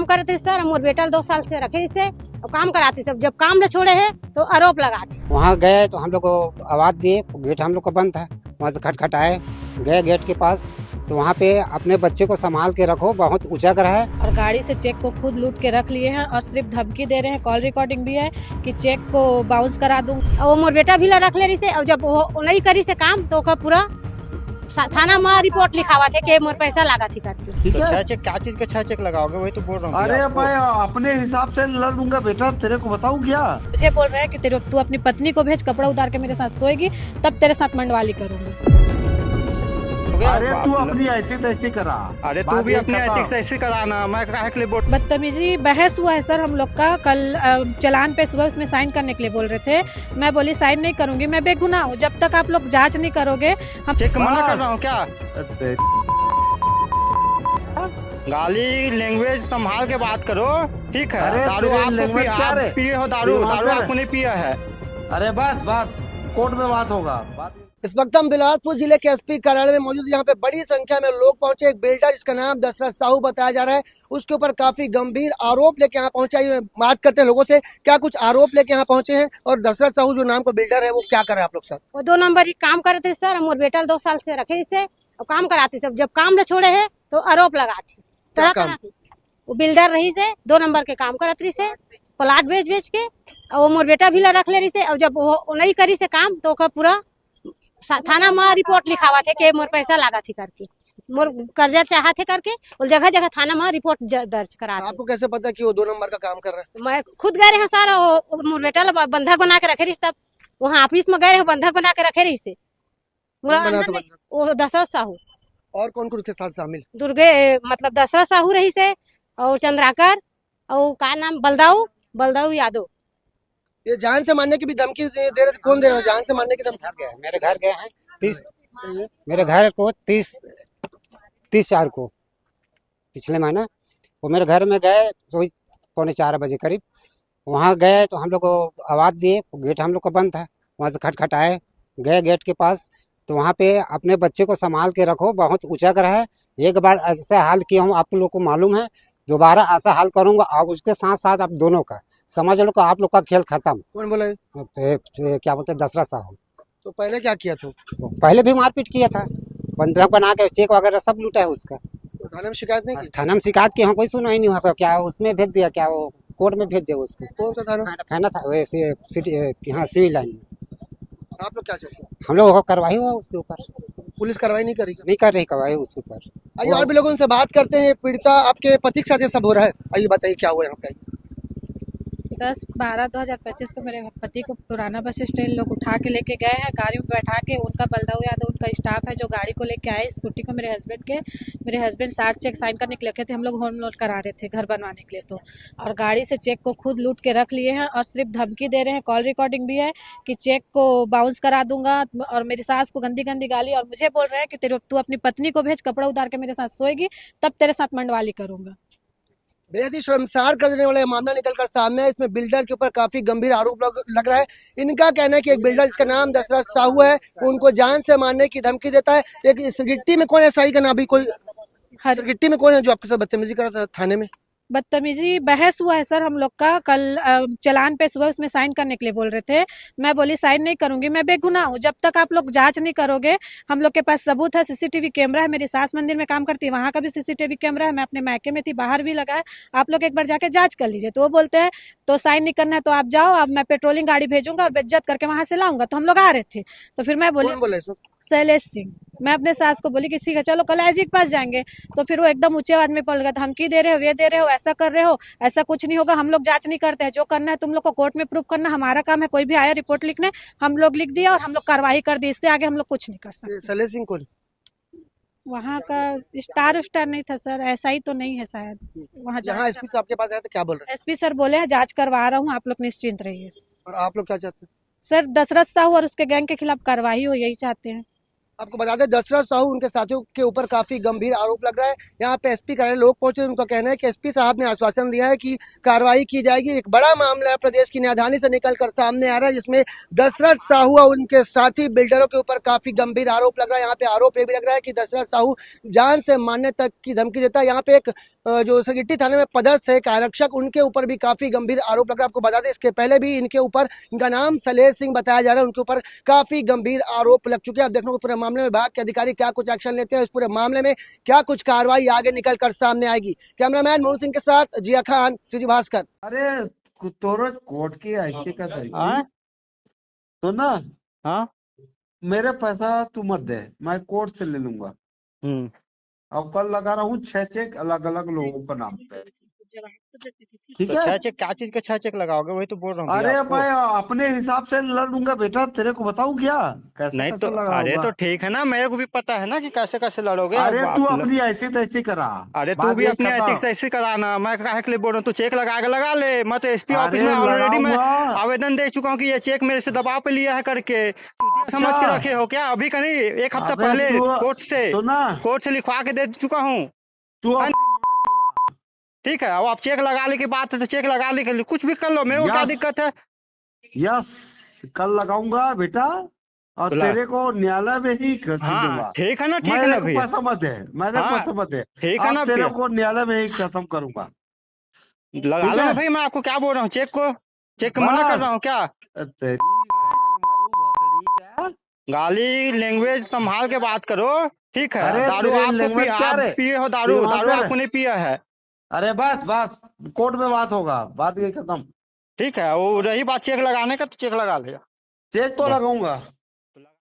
करे थे सर, मोर बेटा 2 साल से रखे इसे और काम कराते सब, जब काम न छोड़े है तो आरोप लगाते। वहाँ गए तो हम लोग को आवाज़ दिए, गेट हम लोग का बंद था, वहाँ से खटखटाए, गए गेट के पास तो वहाँ पे अपने बच्चे को संभाल के रखो, बहुत ऊंचा घर है। और गाड़ी से चेक को खुद लूट के रख लिए हैं और सिर्फ धमकी दे रहे हैं, कॉल रिकॉर्डिंग भी है कि चेक को बाउंस करा दूं। और वो मोर बेटा भी ला रख ले रही से, और जब वो नहीं करी से काम तो ओकर पूरा थाना में रिपोर्ट लिखावा थे कि मोर पैसा लगा थी करके। ठीक तो है। 6 चेक क्या चीज के 6 चेक लगाओगे, वही तो बोल रहा हूँ। अरे आपको। मैं अपने हिसाब से लड़ लूंगा बेटा, तेरे को बताऊं क्या? मुझे बोल रहे हैं कि तेरे तू अपनी पत्नी को भेज, कपड़ा उतार के मेरे साथ सोएगी तब तेरे साथ मंडवाली करूंगी। हो गया? अरे तू अपनी ऐसी तैसी करा। अरे तू बात भी ये अपने खत्म। एथिक्स ऐसे कराना, मैं काहे के लिए बोल। बदतमीजी बहस हुआ है सर हम लोग का, कल चलान पे सुबह उसमें साइन करने के लिए बोल रहे थे। मैं बोली साइन नहीं करूंगी, मैं बेगुनाह हूँ, जब तक आप लोग जांच नहीं करोगे हम चेक मना बस। कर रहा हूँ क्या? गाली लैंग्वेज संभाल के बात करो, ठीक है? अरे दारू तेरे आपको language क्या रे? पिए हो, दारू दिमाग दारू है? आपको नहीं पिया है। अरे बस बस, कोर्ट में बात होगा। इस वक्त हम बिलासपुर जिले के एसपी कार्यालय में मौजूद, यहाँ पे बड़ी संख्या में लोग पहुंचे। एक बिल्डर जिसका नाम दशरथ साहू बताया जा रहा है, उसके ऊपर काफी गंभीर आरोप लेके यहाँ पहुंचा है। बात करते हैं लोगों से, क्या कुछ आरोप लेके यहाँ पहुंचे हैं और दशरथ साहू जो नाम का बिल्डर है वो क्या कर रहे हैं आप लोग साथ? वो 2 नंबर ही काम करे थे सर, मोर बेटा 2 साल से रखे इसे और काम कराते सब, जब काम न छोड़े है तो आरोप लगाते तरह काम? तरह के। वो बिल्डर रही से 2 नंबर के काम करत रही से, प्लाट बेच बेच के, और वो मोर बेटा भी ला रख ले रही से, और जब वो नहीं करी से काम तो ओकर पूरा थाना में रिपोर्ट लिखावा थे कि मोर पैसा लगा थी करके, मोर कर्जा चाहा थे करके, और जगह जगह थाना में रिपोर्ट दर्ज करा थे। आपको कैसे पता कि वो 2 नंबर का काम कर रहा है? मैं खुद गए रहे सर, मोर बेटा ला बंधक बना के रखे रही, तब वहाँ ऑफिस में गए रहे, बंधक बना के रखे रही से। मोरा कौन बना अंदर था नहीं- वो दशरथ साहू, और कौन कौन उसके साथ शामिल? दुर्गे मतलब दशरथ साहू रही से, और चंद्राकर, और का नाम बलदाऊ यादव। ये जान से मारने की भी धमकी दे रहे थे, कौन दे रहा है जान से मारने की धमकी? मेरे घर गए हैं 30, मेरे घर को 30/4 को पिछले महीना वो मेरे घर में गए, वही 3:45 बजे करीब। वहाँ गए तो हम लोग को आवाज़ दिए, गेट हम लोग का बंद था, वहाँ से खटखटाए, गए गेट के पास तो वहाँ पे अपने बच्चे को संभाल के रखो, बहुत ऊंचा घर है। एक बार ऐसा हाल किया हूँ, आप लोग को मालूम है, दोबारा ऐसा हाल करूँगा और उसके साथ साथ आप दोनों का समझ लो कि आप लोग का खेल खत्म। कौन बोला? क्या बोलते हैं, दशरथ साहू। तो पहले क्या किया था? पहले भी मारपीट किया था, बंधक बना के चेक वगैरह सब लूटा है उसका। तो थाने में शिकायत नहीं की? थाना में शिकायत की, हम कोई सुनवाई नहीं हुआ, क्या उसमें भेज दिया, क्या वो कोर्ट में भेज दिया उसको। कौन सा थाना? थाना था वैसे सिटी, यहाँ सिविल लाइन में। आप लोग क्या चाहते हैं? हम लोग को कार्रवाई हुआ उसके ऊपर, पुलिस कार्रवाई नहीं करेगी? नहीं कर रही कार्रवाई उसके ऊपर। आइए और भी लोगों से बात करते हैं। पीड़िता आपके पति के साथ ये सब हो रहा है, आइए बताइए क्या हुआ यहाँ पे? 10/12/2025 को मेरे पति को पुराना बस स्टैंड लोग उठा के लेके गए हैं, गाड़ी में बैठा के। उनका बलदाऊ यादव उनका स्टाफ है जो गाड़ी को लेके आए, स्कूटी को मेरे हस्बैंड 60 चेक साइन करने के लिए थे, हम लोग होम लोन करा रहे थे घर बनवाने के लिए, तो और गाड़ी से चेक को खुद लूट के रख लिए हैं और सिर्फ धमकी दे रहे हैं, कॉल रिकॉर्डिंग भी है कि चेक को बाउंस करा दूंगा। और मेरी सास को गंदी गंदी गाली, और मुझे बोल रहे हैं कि तू अपनी पत्नी को भेज, कपड़ा उतार के मेरे साथ सोएगी तब तेरे साथ मंडवाली करूंगा। बेहद ही शर्मसार कर देने वाला ये मामला निकलकर सामने है। इसमें बिल्डर के ऊपर काफी गंभीर आरोप लग रहा है। इनका कहना है कि एक बिल्डर जिसका नाम दशरथ साहू है, वो उनको जान से मारने की धमकी देता है। एक इस गिट्टी में कौन है सही का ना, अभी कोई हर गिट्टी में कौन है जो आपके साथ बदतमीजी कर रहा था थाने में? बदतमीजी बहस हुआ है सर हम लोग का, कल चलान पे सुबह उसमें साइन करने के लिए बोल रहे थे। मैं बोली साइन नहीं करूंगी, मैं बेगुनाह हूँ, जब तक आप लोग जांच नहीं करोगे। हम लोग के पास सबूत है, सीसीटीवी कैमरा है, मेरी सास मंदिर में काम करती है, वहां का भी सीसीटीवी कैमरा है, मैं अपने मायके में थी, बाहर भी लगा है, आप लोग एक बार जाके जांच कर लीजिए। तो वो बोलते हैं तो साइन नहीं करना है तो आप जाओ, अब मैं पेट्रोलिंग गाड़ी भेजूंगा और बेइज्जत करके वहां से लाऊंगा। तो हम लोग आ रहे थे, तो फिर मैं बोली कौन बोला सब? शैलेश सिंह। मैं अपने सास को बोली कि ठीक है चलो कल आईजी के पास जाएंगे। तो फिर वो एकदम ऊंचे आवाज में पड़ गया, धमकी दे रहे हो, ये दे रहे हो, ऐसा कर रहे हो, ऐसा कुछ नहीं होगा, हम लोग जांच नहीं करते हैं, जो करना है तुम लोग को कोर्ट में प्रूफ करना, हमारा काम है। कोई भी आया रिपोर्ट लिखने, हम लोग लिख दिया और हम लोग कार्रवाई कर दी, इससे आगे हम लोग कुछ नहीं कर सकते। शैलेश सिंह कौन? वहाँ का स्टार नहीं था सर, ऐसा ही तो नहीं है शायद। वहाँ जहाँ एसपी साहब के पास आया तो क्या बोल रहे एसपी सर बोले हैं जांच करवा रहा हूँ, आप लोग निश्चिंत रहिए। हैं? और आप लोग क्या चाहते हैं? सर दशरथ साहू और उसके गैंग के खिलाफ कार्रवाई हो, यही चाहते हैं। आपको बता दें दशरथ साहू उनके साथियों के ऊपर काफी गंभीर आरोप लग रहा है। यहाँ पे एसपी कार्यालय लोग पहुंचे, उनका कहना है कि एसपी साहब ने आश्वासन दिया है कि कार्रवाई की जाएगी। एक बड़ा मामला है प्रदेश की न्यायधानी से निकलकर सामने आ रहा है, जिसमें दशरथ साहू और उनके साथी बिल्डरों के ऊपर काफी गंभीर आरोप लग रहा है। यहाँ पे आरोप ये भी लग रहा है कि दशरथ साहू जान से मारने तक की धमकी देता है। यहाँ पे एक जो सगिट्टी थाने में पदस्थ है एक आरक्षक, उनके ऊपर भी काफी गंभीर आरोप लग रहा है। आपको बता दें इसके पहले भी इनके ऊपर, इनका नाम सलेश सिंह बताया जा रहा है, उनके ऊपर काफी गंभीर आरोप लग चुके हैं। अब देखने को पूरे मामले में विभाग के अधिकारी क्या कुछ एक्शन लेते हैं, इस पूरे मामले में क्या कुछ कार्रवाई आगे निकल कर सामने आएगी। कैमरामैन मोहन सिंह के साथ जिया खान, सीजी भास्कर। अरे तोरो कोर्ट की ऐसी का हाँ तो ना, हाँ मेरे पैसा तू मत दे, मैं कोर्ट से ले लूंगा। अब कल लगा रहा हूँ 6 चेक अलग अलग लोगों का नाम पे, ठीक तो है। 6 चेक क्या चीज का 6 चेक लगाओगे, वही तो बोल रहा हूँ भैया अरे आपको। मैं अपने हिसाब से लड़ूंगा बेटा, तेरे को बताऊं क्या कैसे नहीं तो कैसे अरे लगाऊंगा। तो ठीक है ना, मेरे को भी पता है ना कि कैसे कैसे लड़ोगे। अरे अब तू आप अपनी ऐसी तैसी करा, अरे तू बात भी ये अपने खत्म। एथिक्स ऐसे कराना, मैं काहे के लिए बोल रहा हूँ, तू चेक लगा के लगा ले। मैं तो एसपी ऑफिस अरे में ऑलरेडी मैं लगाऊंगा। आवेदन दे चुका हूँ कि ये चेक मेरे से दबाव पे लिया है करके। चूतिया समझ के रखे हो क्या? अभी का नहीं, एक हफ्ता अबे पहले तू कोर्ट से लिखवा के दे चुका हूँ। तू ठीक है, अब आप चेक लगाने की बात है तो चेक लगाने के लिए कुछ भी कर लो, मेरे को क्या यस दिक्कत है। यस कल लगाऊंगा बेटा, और तो तेरे को न्यायालय में ही खर्च हाँ दूंगा। ठीक है ना, ठीक है मेरे ना को भैया। पैसा मत है, मेरे को हाँ पैसा मत है। ठीक है ना अब तेरे भैया, को न्यायालय में ही खत्म करूंगा, लगा ठीक लो ना है। भाई। मैं आपको क्या बोल रहा हूँ, चेक मना कर बस रहा हूँ क्या? तेरी मारू भोसड़ी क्या? गाली लैंग्वेज संभाल के बात करो, ठीक है। अरे दारू तेरे आपको लैंग्वेज क्या आप रे, पिए हो, तू वहां दारू से आपको नहीं पिया है। अरे बस बस कोर्ट में बात होगा, बात ये खत्म। ठीक है, वो रही बात चेक लगाने का तो चेक लगा लिया। चेक तो बस लगाऊंगा।